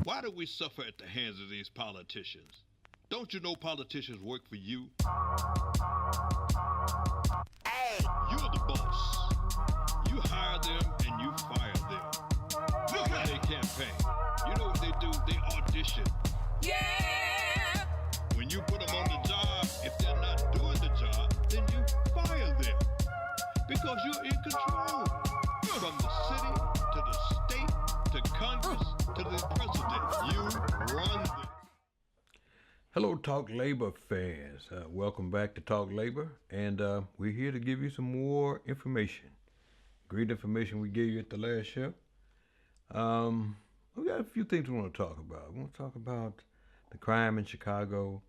Why do we suffer at the hands of these politicians? Don't you know politicians work for you? You're the boss. You hire them and you fire them. Look at their campaign. You know what they do? They audition. Yeah. When you put them on the job, if they're not doing the job, then you fire them. Because you're in control. From the city to the state to Congress to the president. You run them. Hello, Talk Labor fans. Welcome back to Talk Labor, and we're here to give you some more information. Great information we gave you at the last show. We got a few things we want to talk about. We want to talk about the crime in Chicago.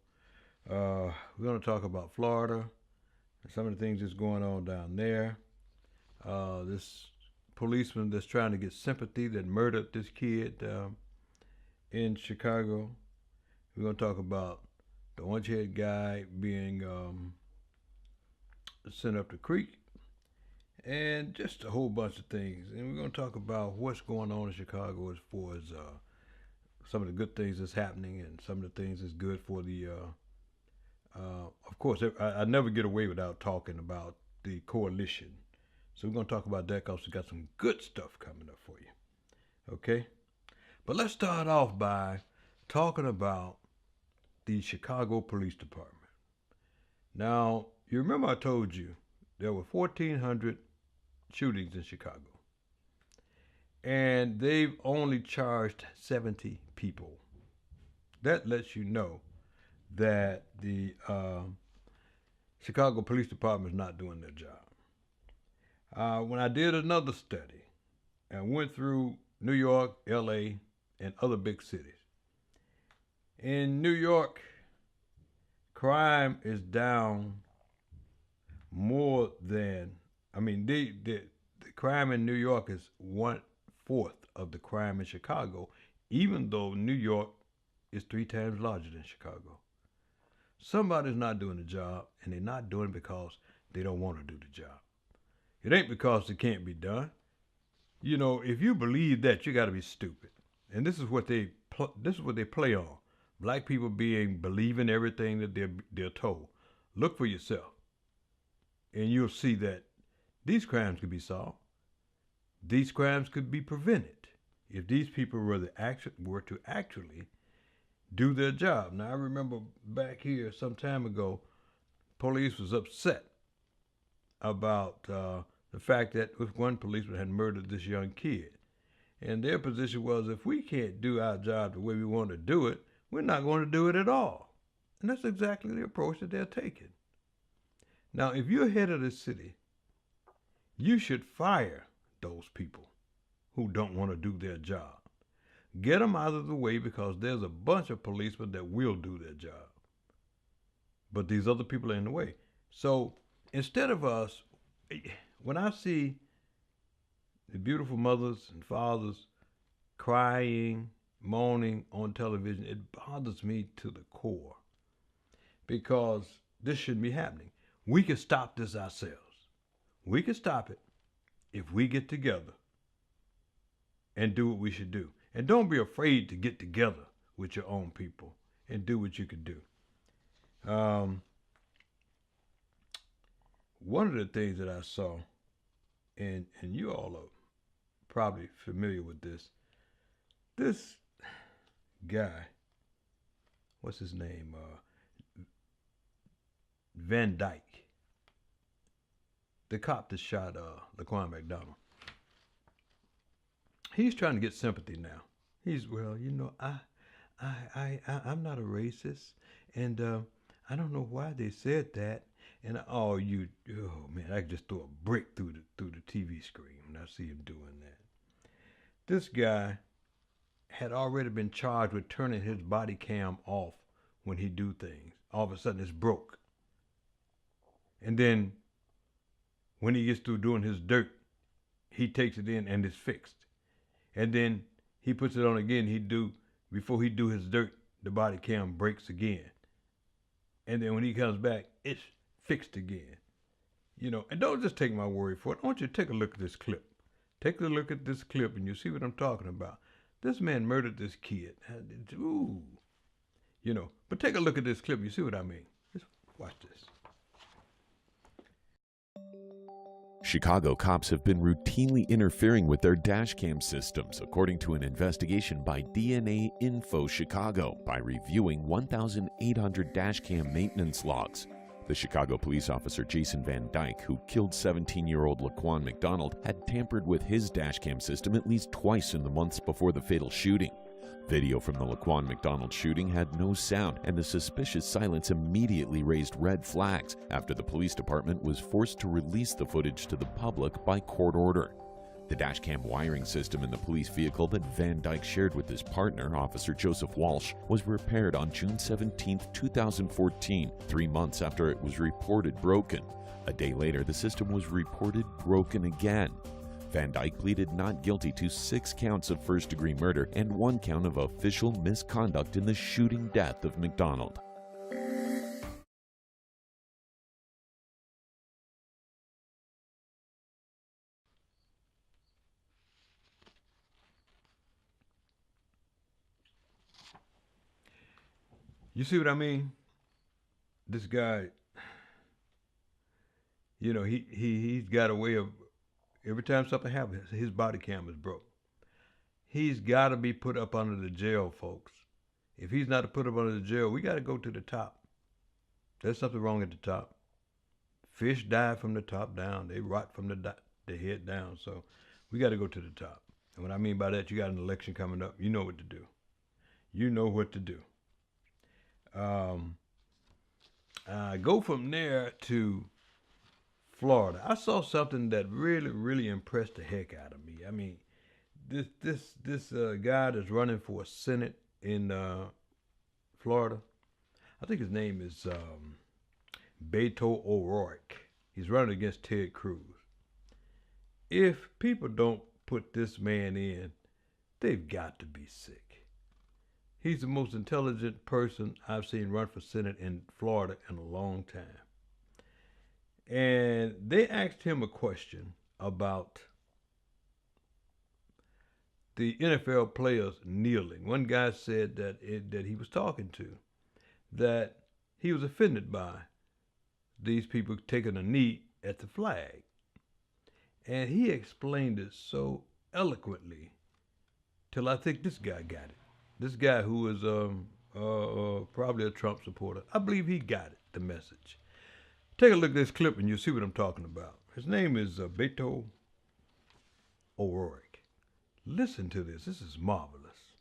We're going to talk about Florida and some of the things that's going on down there. This policeman that's trying to get sympathy that murdered this kid in Chicago. We're going to talk about the orange-haired guy being sent up the creek and just a whole bunch of things. And we're going to talk about what's going on in Chicago as far as some of the good things that's happening and some of the things that's good for the, of course, I never get away without talking about the coalition. So we're going to talk about that because we got some good stuff coming up for you. Okay? But let's start off by talking about the Chicago Police Department. Now, you remember I told you there were 1,400 shootings in Chicago. And they've only charged 70 people. That lets you know that the Chicago Police Department is not doing their job. When I did another study and went through New York, LA, and other big cities, in New York, crime is down more than, the crime in New York is 1/4 of the crime in Chicago, even though New York is 3 times larger than Chicago. Somebody's not doing the job, and they're not doing it because they don't want to do the job. It ain't because it can't be done. You know, if you believe that, you got to be stupid. And this is what they play on. Black people believing everything that they're told. Look for yourself, and you'll see that these crimes could be solved. These crimes could be prevented if these people were to actually do their job. Now, I remember back here some time ago, police was upset about the fact that one policeman had murdered this young kid. And their position was, if we can't do our job the way we want to do it, we're not going to do it at all. And that's exactly the approach that they're taking. Now, if you're head of the city, you should fire those people who don't want to do their job. Get them out of the way because there's a bunch of policemen that will do their job. But these other people are in the way. So instead of us, when I see the beautiful mothers and fathers crying, moaning on television, it bothers me to the core because this shouldn't be happening. We can stop this ourselves. We can stop it if we get together and do what we should do. And don't be afraid to get together with your own people and do what you can do. One of the things that I saw, and you all are probably familiar with this guy, what's his name? Van Dyke, the cop that shot Laquan McDonald. He's trying to get sympathy now. I'm not a racist, and I don't know why they said that. And oh man, I just throw a brick through the TV screen when I see him doing that. This guy had already been charged with turning his body cam off when he do things. All of a sudden it's broke. And then when he gets through doing his dirt, he takes it in and it's fixed. And then he puts it on again. Before he do his dirt, the body cam breaks again. And then when he comes back, it's fixed again. You know, and don't just take my word for it. I want you to take a look at this clip. Take a look at this clip and you'll see what I'm talking about. This man murdered this kid. Ooh. You know, but take a look at this clip. You see what I mean? Just watch this. Chicago cops have been routinely interfering with their dashcam systems, according to an investigation by DNA Info Chicago, by reviewing 1,800 dashcam maintenance logs. The Chicago police officer Jason Van Dyke, who killed 17-year-old Laquan McDonald, had tampered with his dashcam system at least twice in the months before the fatal shooting. Video from the Laquan McDonald shooting had no sound, and the suspicious silence immediately raised red flags after the police department was forced to release the footage to the public by court order. The dashcam wiring system in the police vehicle that Van Dyke shared with his partner, Officer Joseph Walsh, was repaired on June 17, 2014, 3 months after it was reported broken. A day later, the system was reported broken again. Van Dyke pleaded not guilty to 6 counts of first-degree murder and 1 count of official misconduct in the shooting death of McDonald. You see what I mean? This guy, you know, he's got a way of, every time something happens, his body cam is broke. He's got to be put up under the jail, folks. If he's not put up under the jail, we got to go to the top. There's something wrong at the top. Fish die from the top down. They rot from the head down. So we got to go to the top. And what I mean by that, you got an election coming up. You know what to do. You know what to do. Go from there to Florida. I saw something that really impressed the heck out of me. I mean, this guy that's running for Senate in Florida, I think his name is Beto O'Rourke. He's running against Ted Cruz. If people don't put this man in, they've got to be sick. He's the most intelligent person I've seen run for Senate in Florida in a long time. And they asked him a question about the NFL players kneeling. One guy said that he was talking to, that he was offended by these people taking a knee at the flag. And he explained it so eloquently till I think this guy got it. This guy who is probably a Trump supporter, I believe he got it, the message. Take a look at this clip and you'll see what I'm talking about. His name is Beto O'Rourke. Listen to this. This is marvelous.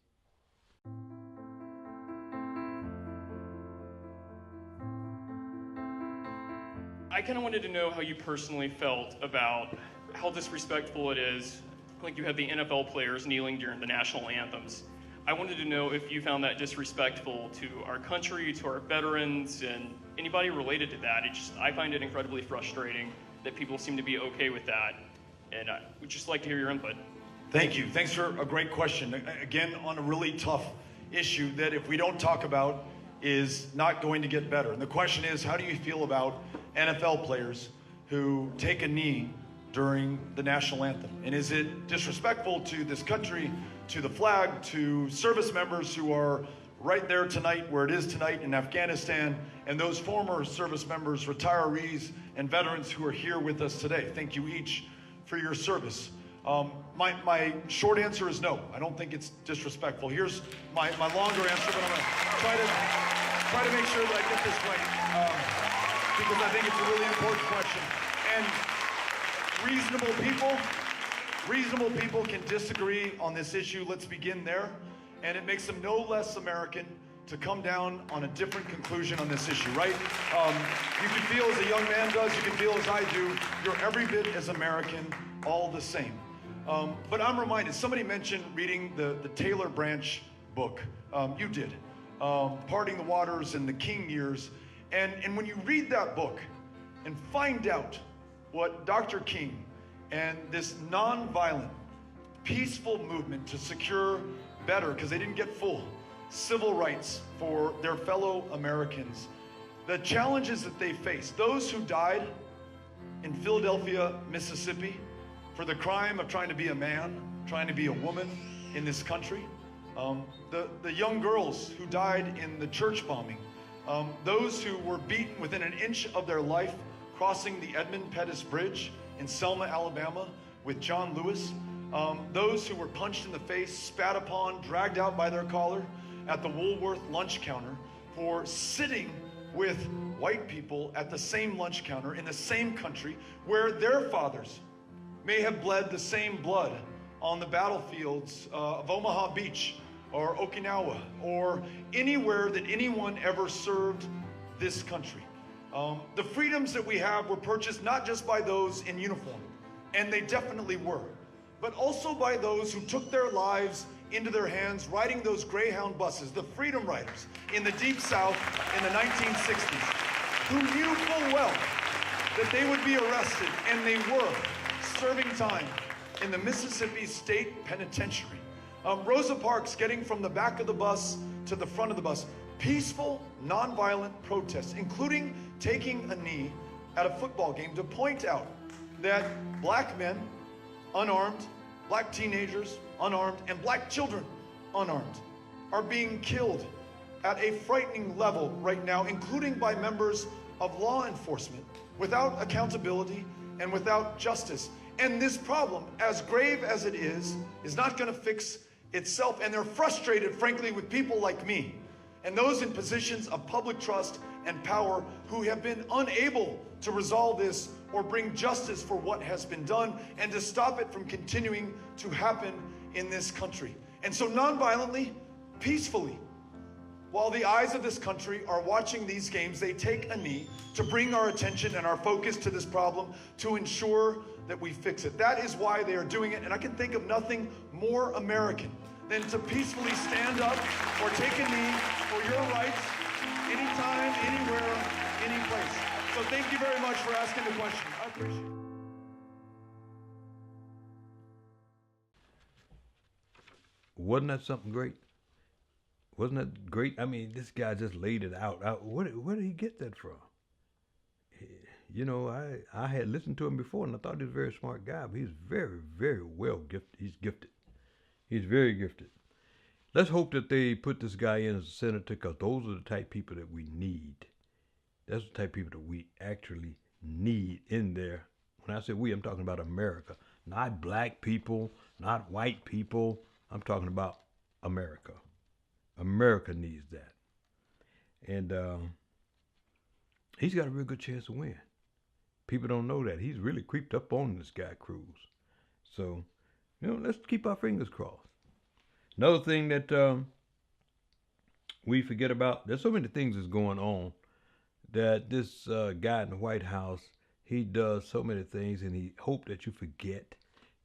I kind of wanted to know how you personally felt about how disrespectful it is. Like you have the NFL players kneeling during the national anthems. I wanted to know if you found that disrespectful to our country, to our veterans, and anybody related to that. I find it incredibly frustrating that people seem to be okay with that, and I would just like to hear your input. Thank you. Thanks for a great question. Again, on a really tough issue that if we don't talk about is not going to get better. And the question is, how do you feel about NFL players who take a knee during the national anthem? And is it disrespectful to this country, to the flag, to service members who are right there tonight, where it is tonight in Afghanistan, and those former service members, retirees, and veterans who are here with us today? Thank you each for your service. My short answer is no. I don't think it's disrespectful. Here's my longer answer, but I'm going to try to make sure that I get this right, because I think it's a really important question. And reasonable people can disagree on this issue. Let's begin there. And it makes them no less American to come down on a different conclusion on this issue, right? You can feel as a young man does, you can feel as I do, you're every bit as American, all the same. But I'm reminded, somebody mentioned reading the Taylor Branch book. You did. Parting the Waters and the King Years. And when you read that book and find out what Dr. King and this nonviolent, peaceful movement to secure better, because they didn't get full, civil rights for their fellow Americans, the challenges that they faced, those who died in Philadelphia, Mississippi, for the crime of trying to be a man, trying to be a woman, in this country. The young girls who died in the church bombing, those who were beaten within an inch of their life crossing the Edmund Pettus Bridge in Selma, Alabama with John Lewis, those who were punched in the face, spat upon, dragged out by their collar at the Woolworth lunch counter for sitting with white people at the same lunch counter in the same country where their fathers may have bled the same blood on the battlefields of Omaha Beach or Okinawa or anywhere that anyone ever served this country. The freedoms that we have were purchased not just by those in uniform, and they definitely were, but also by those who took their lives into their hands riding those Greyhound buses, the Freedom Riders in the Deep South in the 1960s, who knew full well that they would be arrested, and they were serving time in the Mississippi State Penitentiary. Rosa Parks getting from the back of the bus to the front of the bus. Peaceful, nonviolent protests, including taking a knee at a football game to point out that black men, unarmed, black teenagers, unarmed, and black children, unarmed, are being killed at a frightening level right now, including by members of law enforcement, without accountability and without justice. And this problem, as grave as it is not going to fix itself. And they're frustrated, frankly, with people like me and those in positions of public trust and power who have been unable to resolve this or bring justice for what has been done and to stop it from continuing to happen in this country. And so nonviolently, peacefully, while the eyes of this country are watching these games, they take a knee to bring our attention and our focus to this problem to ensure that we fix it. That is why they are doing it, and I can think of nothing more American than to peacefully stand up or take a knee for your rights anytime, anywhere, any place. So thank you very much for asking the question. I appreciate it. Wasn't that something great? Wasn't that great? I mean, this guy just laid it out. Where did he get that from? You know, I had listened to him before, and I thought he was a very smart guy, but he's very, very well gifted. He's gifted. He's very gifted. Let's hope that they put this guy in as a senator, because those are the type of people that we need. That's the type of people that we actually need in there. When I say we, I'm talking about America. Not black people, not white people. I'm talking about America. America needs that. And he's got a real good chance to win. People don't know that. He's really creeped up on this guy, Cruz. So, you know, let's keep our fingers crossed. Another thing that we forget about, there's so many things that's going on that this guy in the White House, he does so many things, and he hoped that you forget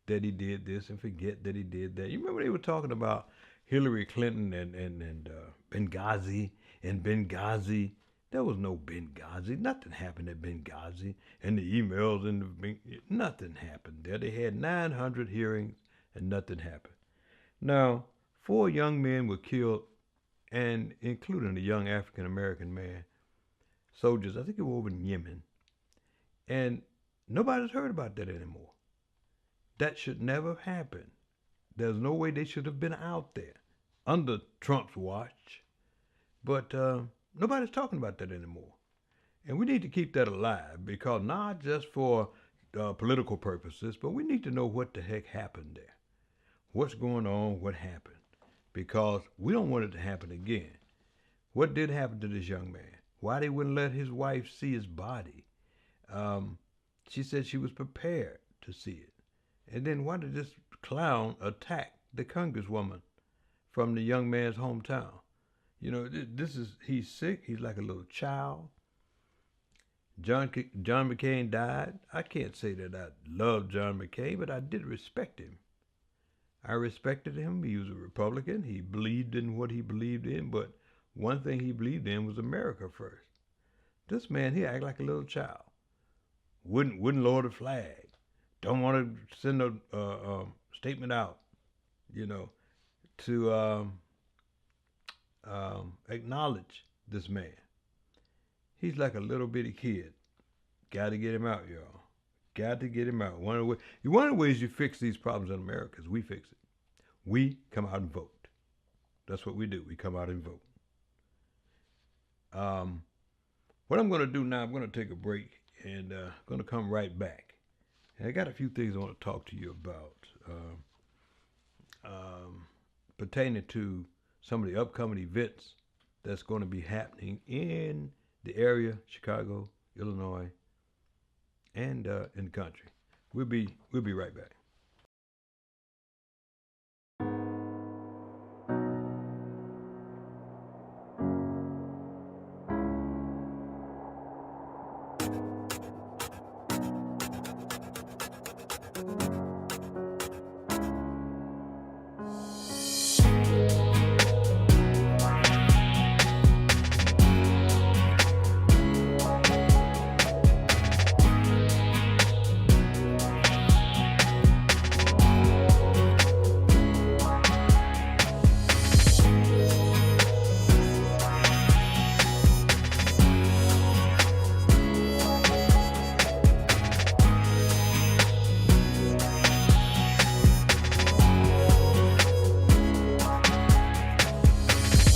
that he did this and forget that he did that. You remember they were talking about Hillary Clinton and Benghazi and Benghazi. There was no Benghazi. Nothing happened at Benghazi. And the emails and nothing happened there. They had 900 hearings and nothing happened. Now, 4 young men were killed, and including a young African-American man, soldiers, I think it was over in Yemen. And nobody's heard about that anymore. That should never happen. There's no way they should have been out there under Trump's watch. But nobody's talking about that anymore. And we need to keep that alive, because not just for political purposes, but we need to know what the heck happened there. What's going on, what happened. Because we don't want it to happen again. What did happen to this young man? Why they wouldn't let his wife see his body? She said she was prepared to see it. And then why did this clown attack the congresswoman from the young man's hometown? You know, he's sick. He's like a little child. John McCain died. I can't say that I loved John McCain, but I did respect him. I respected him. He was a Republican. He believed in what he believed in, but one thing he believed in was America first. This man, he acted like a little child. Wouldn't lower the flag. Don't want to send a statement out, you know, to acknowledge this man. He's like a little bitty kid. Got to get him out, y'all. Got to get him out. One of the ways you fix these problems in America is we fix it. We come out and vote. That's what we do. We come out and vote. What I'm going to do now, I'm going to take a break and going to come right back. And I got a few things I want to talk to you about pertaining to some of the upcoming events that's going to be happening in the area, Chicago, Illinois, and in the country. We'll be right back.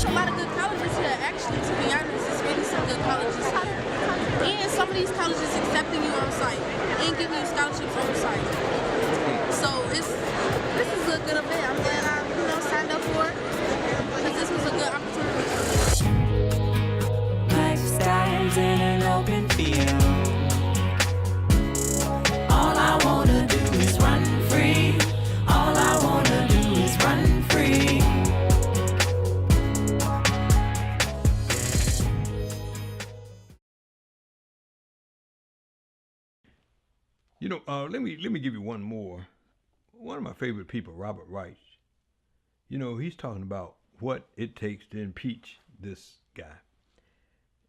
A lot of good colleges here, actually, to be honest. It's really some good colleges here. And some of these colleges accepting you on site and giving you scholarships on site. So this is a good event. I'm glad I signed up for it because this was a good opportunity. Lifestyles in an open field. All I wanna do is run free. All I wanna do is run free. You know, let me give you one more. One of my favorite people, Robert Reich. You know, he's talking about what it takes to impeach this guy,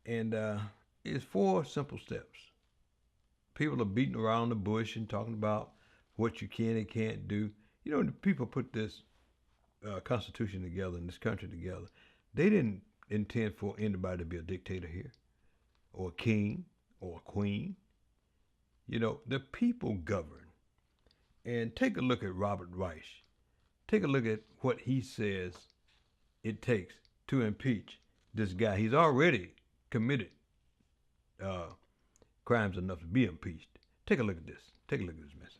and it's 4 simple steps. People are beating around the bush and talking about what you can and can't do. You know, the people put this Constitution together and this country together. They didn't intend for anybody to be a dictator here, or a king, or a queen. You know, the people govern. And take a look at Robert Reich. Take a look at what he says it takes to impeach this guy. He's already committed crimes enough to be impeached. Take a look at this. Take a look at this message.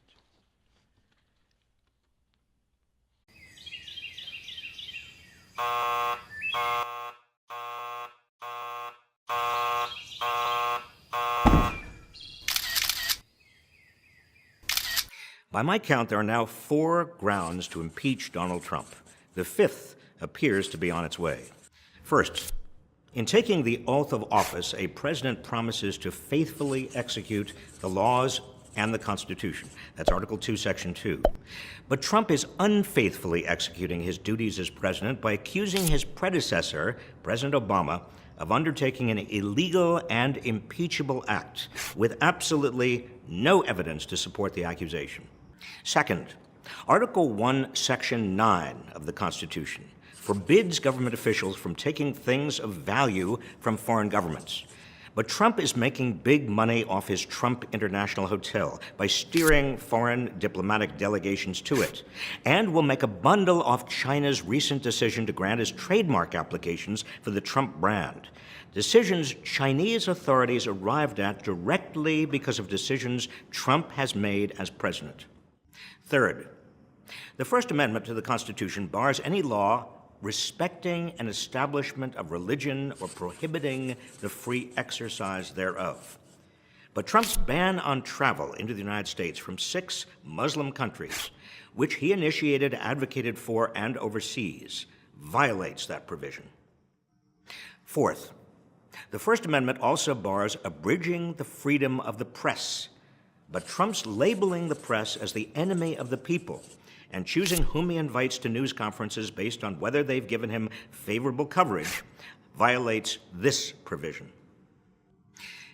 By my count, there are now 4 grounds to impeach Donald Trump. The 5th appears to be on its way. First, in taking the oath of office, a president promises to faithfully execute the laws and the Constitution. That's Article 2, Section 2. But Trump is unfaithfully executing his duties as president by accusing his predecessor, President Obama, of undertaking an illegal and impeachable act with absolutely no evidence to support the accusation. Second, Article 1, Section 9 of the Constitution forbids government officials from taking things of value from foreign governments. But Trump is making big money off his Trump International Hotel by steering foreign diplomatic delegations to it, and will make a bundle off China's recent decision to grant his trademark applications for the Trump brand. Decisions Chinese authorities arrived at directly because of decisions Trump has made as president. Third, the First Amendment to the Constitution bars any law respecting an establishment of religion or prohibiting the free exercise thereof. But Trump's ban on travel into the United States from 6 Muslim countries, which he initiated, advocated for, and oversees, violates that provision. Fourth, the First Amendment also bars abridging the freedom of the press, but Trump's labeling the press as the enemy of the people and choosing whom he invites to news conferences based on whether they've given him favorable coverage violates this provision.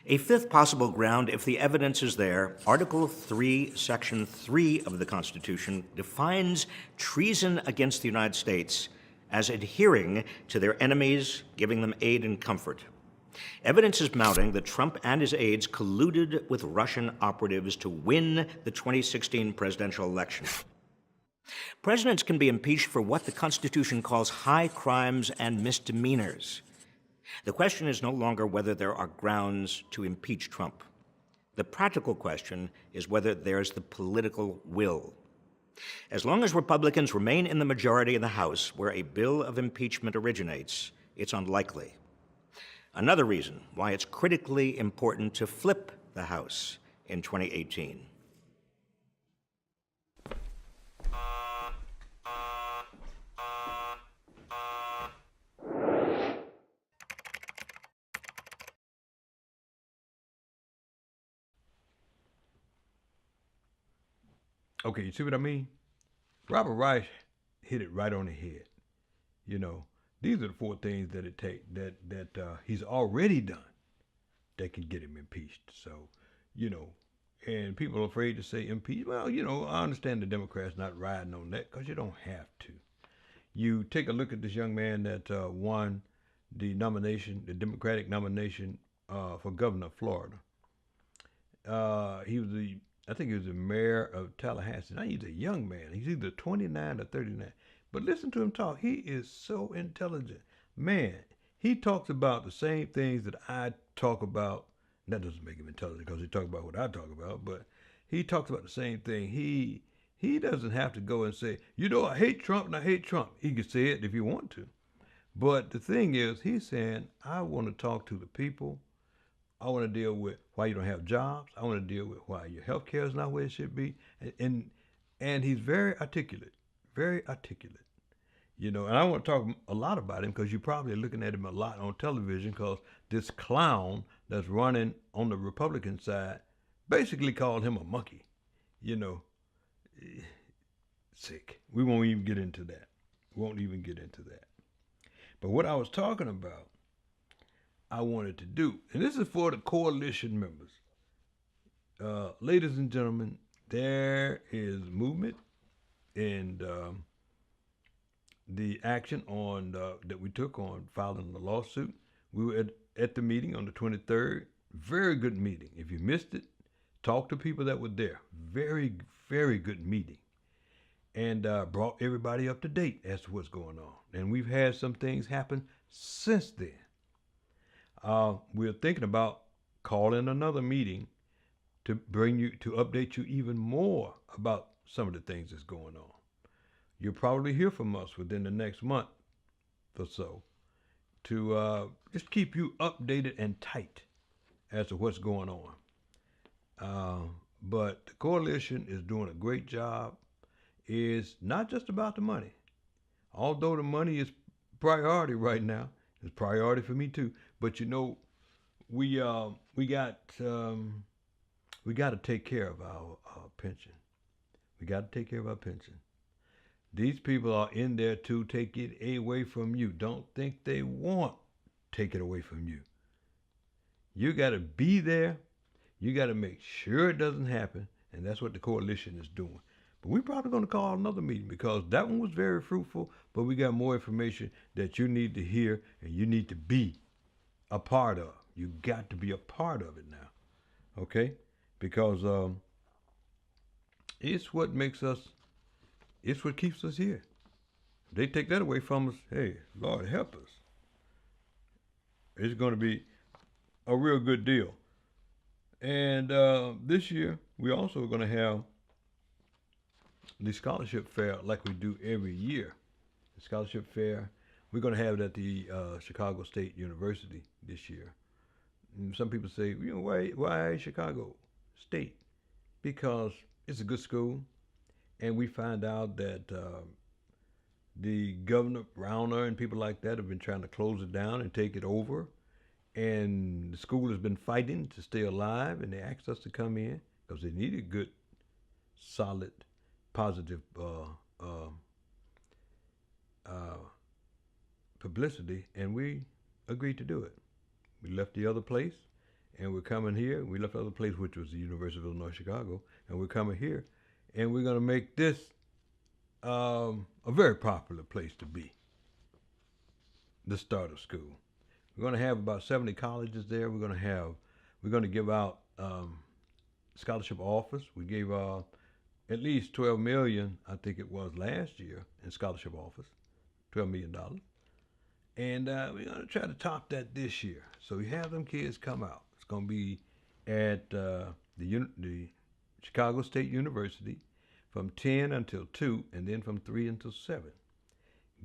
A 5th possible ground, if the evidence is there, Article 3, Section 3 of the Constitution defines treason against the United States as adhering to their enemies, giving them aid and comfort. Evidence is mounting that Trump and his aides colluded with Russian operatives to win the 2016 presidential election. Presidents can be impeached for what the Constitution calls high crimes and misdemeanors. The question is no longer whether there are grounds to impeach Trump. The practical question is whether there's the political will. As long as Republicans remain in the majority in the House where a bill of impeachment originates, it's unlikely. Another reason why it's critically important to flip the House in 2018. Okay, you see what I mean? Robert Reich hit it right on the head. You know, these are the 4 things that it take that he's already done that can get him impeached. So, you know, and people are afraid to say impeach. Well, you know, I understand the Democrats not riding on that because you don't have to. You take a look at this young man that won the nomination, the Democratic nomination for governor of Florida. I think he was the mayor of Tallahassee. Now he's a young man. He's either 29 or 39. But listen to him talk. He is so intelligent. Man, he talks about the same things that I talk about. That doesn't make him intelligent because he talks about what I talk about, but he talks about the same thing. He doesn't have to go and say, you know, I hate Trump and I hate Trump. He can say it if he want to. But the thing is, he's saying, I want to talk to the people. I want to deal with why you don't have jobs. I want to deal with why your health care is not where it should be. And he's very articulate, you know, and I want to talk a lot about him because you're probably looking at him a lot on television because this clown that's running on the Republican side basically called him a monkey, you know. Sick. We won't even get into that. But what I was talking about, I wanted to do, and this is for the coalition members. Ladies and gentlemen, there is movement and the action on that we took on filing the lawsuit. We were at the meeting on the 23rd. Very good meeting. If you missed it, talk to people that were there. Very, very good meeting. And brought everybody up to date as to what's going on. And we've had some things happen since then. We're thinking about calling another meeting to update you even more about some of the things that's going on. You'll probably hear from us within the next month or so to just keep you updated and tight as to what's going on. But the coalition is doing a great job. It's not just about the money. Although the money is priority right now, it's priority for me too. But you know, we got to take care of our pension. We got to take care of our pension. These people are in there to take it away from you. Don't think they won't take it away from you. You got to be there. You got to make sure it doesn't happen, and that's what the coalition is doing. But we're probably going to call another meeting because that one was very fruitful, but we got more information that you need to hear and you need to be a part of. You got to be a part of it now, okay? Because it's what makes us, it's what keeps us here. If they take that away from us, hey, Lord help us. It's going to be a real good deal. And this year, we also are going to have the scholarship fair like we do every year. The scholarship fair, we're going to have it at the Chicago State University this year. And some people say, you know, why Chicago State? Because it's a good school, and we find out that the Governor Browner and people like that have been trying to close it down and take it over, and the school has been fighting to stay alive, and they asked us to come in because they needed good, solid, positive publicity, and we agreed to do it. We left the other place, and we're coming here. We left the other place, which was the University of Illinois Chicago, and we're coming here, and we're going to make this a very popular place to be, the start of school. We're going to have about 70 colleges there. We're going to give out scholarship offers. We gave at least $12 million, I think it was last year, in scholarship offers, $12 million. And we're going to try to top that this year. So we have them kids come out. It's going to be at the Chicago State University from 10 until 2, and then from 3 until 7.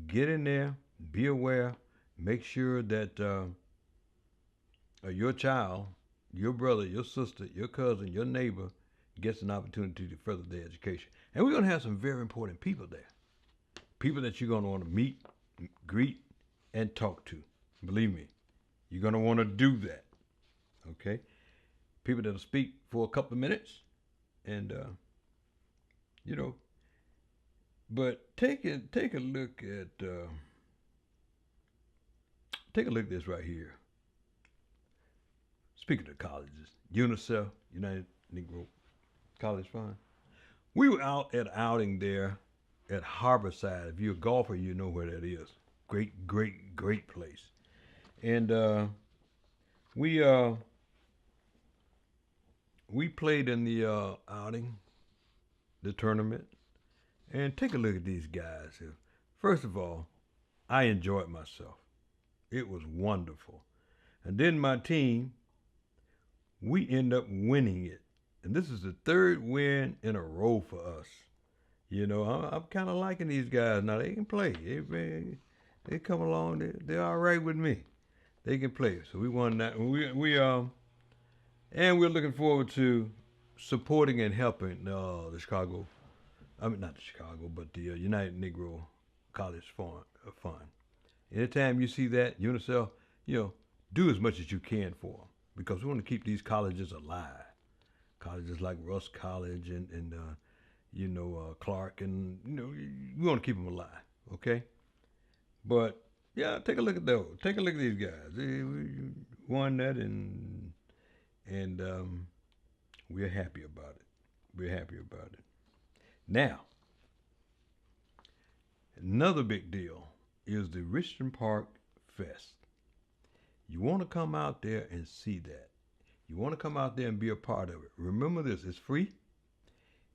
Get in there, be aware, make sure that your child, your brother, your sister, your cousin, your neighbor gets an opportunity to further their education. And we're going to have some very important people there. People that you're going to want to meet, greet, and talk to. Believe me, you're going to want to do that. Okay? People that'll speak for a couple of minutes and, but take a look at this right here. Speaking of colleges, UNICEF, United Negro College Fund. We were out at outing there at Harborside. If you're a golfer, you know where that is. Great, great, great place. And we played in the outing, the tournament, and take a look at these guys here. First of all, I enjoyed myself. It was wonderful. And then my team, we end up winning it. And this is the third win in a row for us. You know, I'm kind of liking these guys now. They can play. They come along. They're all right with me. They can play. So we won that. And we're looking forward to supporting and helping the Chicago. I mean, not the Chicago, but the United Negro College Fund. Anytime you see that, UNICEF, do as much as you can for them, because we want to keep these colleges alive. Colleges like Russ College and Clark, and we want to keep them alive. Okay, but yeah, take a look at those. Take a look at these guys. We won that, and we're happy about it. We're happy about it. Now, another big deal is the Richmond Park Fest. You want to come out there and see that. You want to come out there and be a part of it. Remember this, it's free.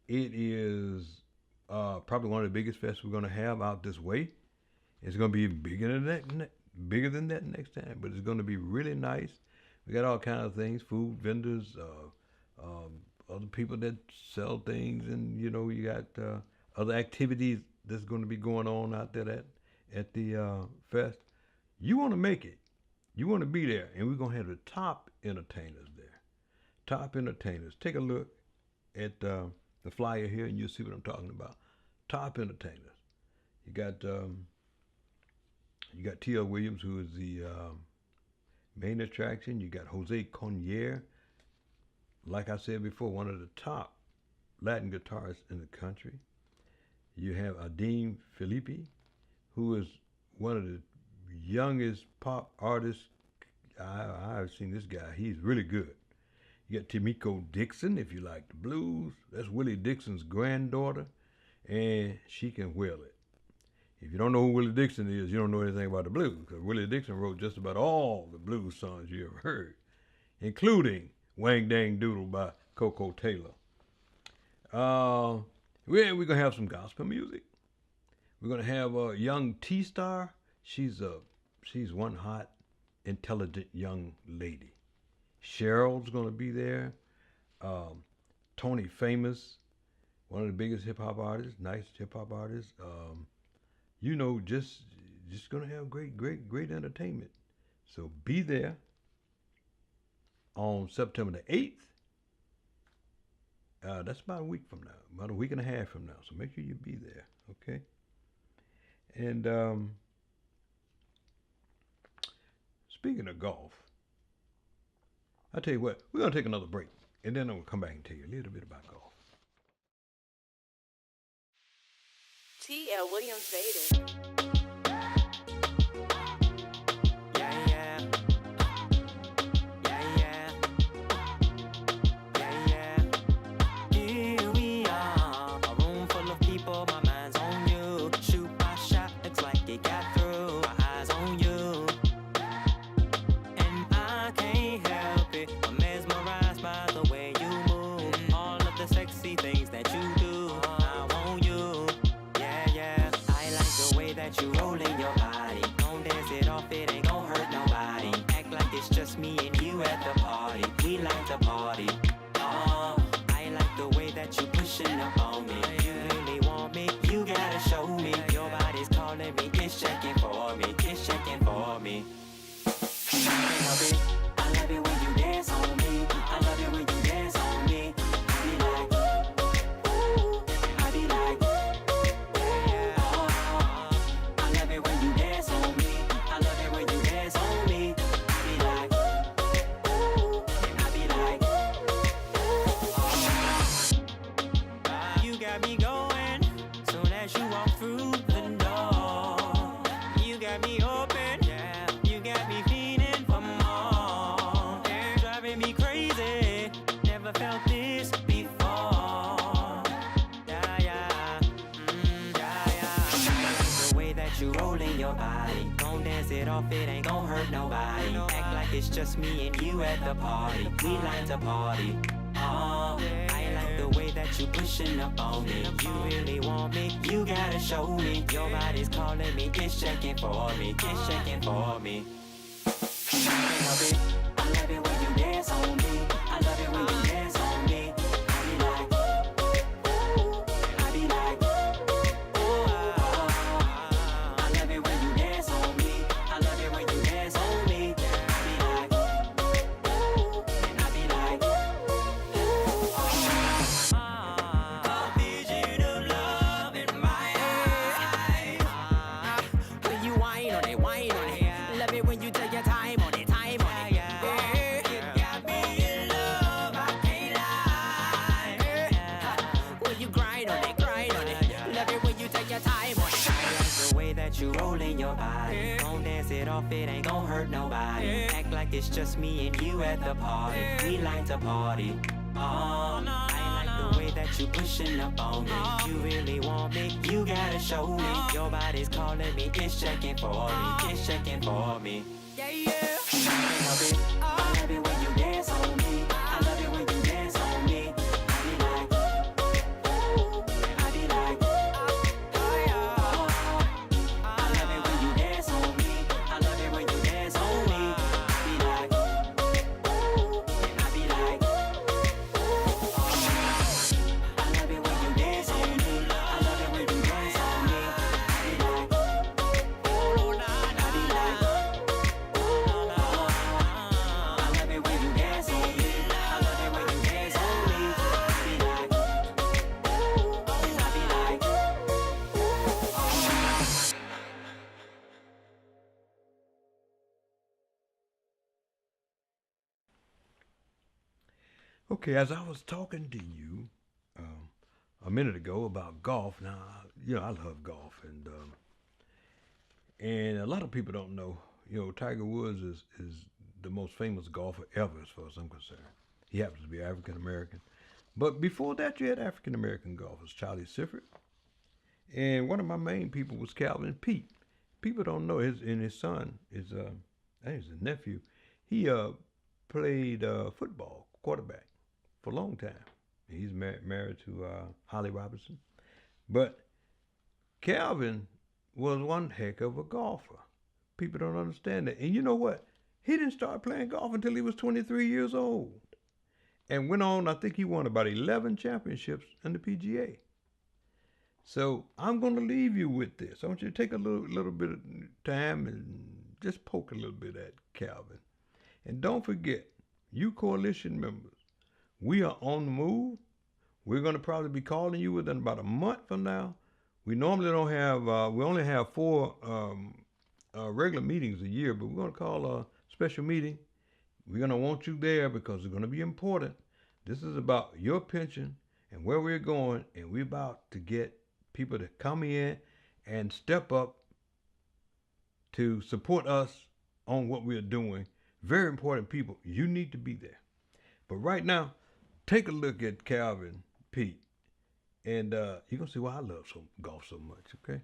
It is probably one of the biggest fests we're going to have out this way. It's going to be bigger than that next time, but it's going to be really nice. We got all kinds of things, food vendors, other people that sell things, and you got other activities that's going to be going on out there at the fest. You want to make it. You want to be there, and we're going to have the top entertainers there. Top entertainers. Take a look at the flyer here, and you'll see what I'm talking about. Top entertainers. You got T.L. Williams, who is the main attraction. You got Jose Conier, like I said before, one of the top Latin guitarists in the country. You have Adim Felipe, who is one of the youngest pop artists. I've seen this guy. He's really good. You got Tamiko Dixon, if you like the blues. That's Willie Dixon's granddaughter, and she can wheel it. If you don't know who Willie Dixon is, you don't know anything about the blues, because Willie Dixon wrote just about all the blues songs you ever heard, including Wang Dang Doodle by Coco Taylor. We're going to have some gospel music. We're going to have a young T-Star. She's one hot, intelligent young lady. Cheryl's going to be there. Tony Famous, one of the biggest hip-hop artists, nice hip-hop artists. Just going to have great entertainment. So be there on September the 8th. That's about a week from now, about a week and a half from now. So make sure you be there, okay? And speaking of golf, I tell you what, we're going to take another break, and then I'm going to come back and tell you a little bit about golf. T.L. Williams Vaden. Things that you do. got me going. Soon as you walk through the door, you got me open. Yeah, you got me feeling for more. Yeah, driving me crazy. Never felt this before. Yeah, yeah, yeah, yeah. The way that you rolling your body, gon' dance it off. It ain't gon' hurt nobody. Act like it's just me and you at the party. We like to party. Oh, I like the way that you pushing up on me. You really want me, you gotta show me. Your body's calling me, it's checking for me, it's checking for me. I love it when you dance on me. I love it when you dance on me. I be like, ooh, I be like, oh. I love it when you dance on me. I love it when you dance on me. I be like, ooh, and I be like, a vision of love in my eyes. When you whine on it, whine on it. Love it when you take your time on it, time on it. Yeah, you got me in love, I can't lie. When you grind on it, grind on it. Love it when you take your time on it. I like the way that you rolling your body. Gon' dance it off, it ain't gon' hurt nobody. Act like it's just me and you at the party. We like to party. Oh, I like the way that you pushing up on me. You really want me, you gotta show me. Your body's calling me, it's checking for me, it's checking for me. Yeah, yeah. I love it when you dance on me. I love it when you dance on me. I be like, ooh, I be like, oh yeah. I love it when you dance on me. I love it when you dance on me. I be like, ooh, and I be like, I love it when you dance on me. I love it when you dance on me. I be like, oh, and I be like, I love it when you dance on me. I love it when you dance on me. I be like, and I be like, Okay, as I was talking to you a minute ago about golf, now, you know, I love golf, and a lot of people don't know, you know, Tiger Woods is the most famous golfer ever as far as I'm concerned. He happens to be African-American. But before that, you had African-American golfers, Charlie Sifford, and one of my main people was Calvin Pete. People don't know his son, I think his nephew, he played football, quarterback, for a long time. He's married to Holly Robinson. But Calvin was one heck of a golfer. People don't understand that. And you know what? He didn't start playing golf until he was 23 years old. And went on, I think he won about 11 championships in the PGA. So I'm going to leave you with this. I want you to take a little bit of time and just poke a little bit at Calvin. And don't forget, you coalition members, we are on the move. We're going to probably be calling you within about a month from now. We normally don't have, we only have 4 regular meetings a year, but we're going to call a special meeting. We're going to want you there because it's going to be important. This is about your pension and where we're going, and we're about to get people to come in and step up to support us on what we're doing. Very important people. You need to be there. But right now, take a look at Calvin Pete, and you're going to see why I love golf so much, okay?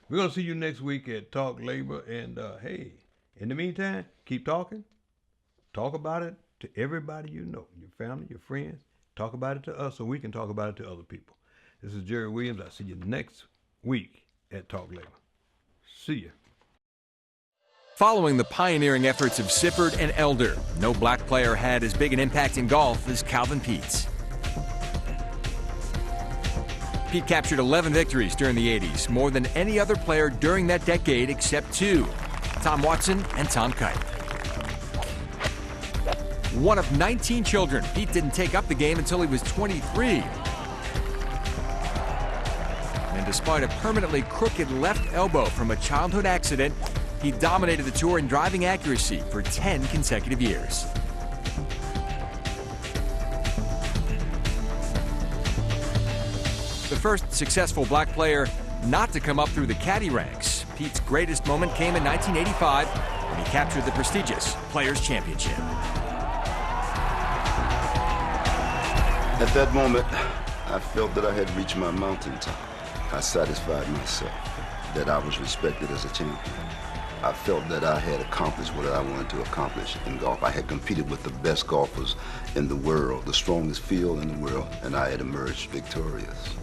We're going to see you next week at Talk Labor, and hey, in the meantime, keep talking. Talk about it to everybody you know, your family, your friends. Talk about it to us so we can talk about it to other people. This is Jerry Williams. I'll see you next week at Talk Labor. See ya. Following the pioneering efforts of Sifford and Elder, no black player had as big an impact in golf as Calvin Pete's. Pete captured 11 victories during the 80s, more than any other player during that decade except 2, Tom Watson and Tom Kite. One of 19 children, Pete didn't take up the game until he was 23. And despite a permanently crooked left elbow from a childhood accident, he dominated the tour in driving accuracy for 10 consecutive years. The first successful black player not to come up through the caddy ranks. Pete's greatest moment came in 1985 when he captured the prestigious Players' Championship. At that moment, I felt that I had reached my mountaintop. I satisfied myself that I was respected as a champion. I felt that I had accomplished what I wanted to accomplish in golf. I had competed with the best golfers in the world, the strongest field in the world, and I had emerged victorious.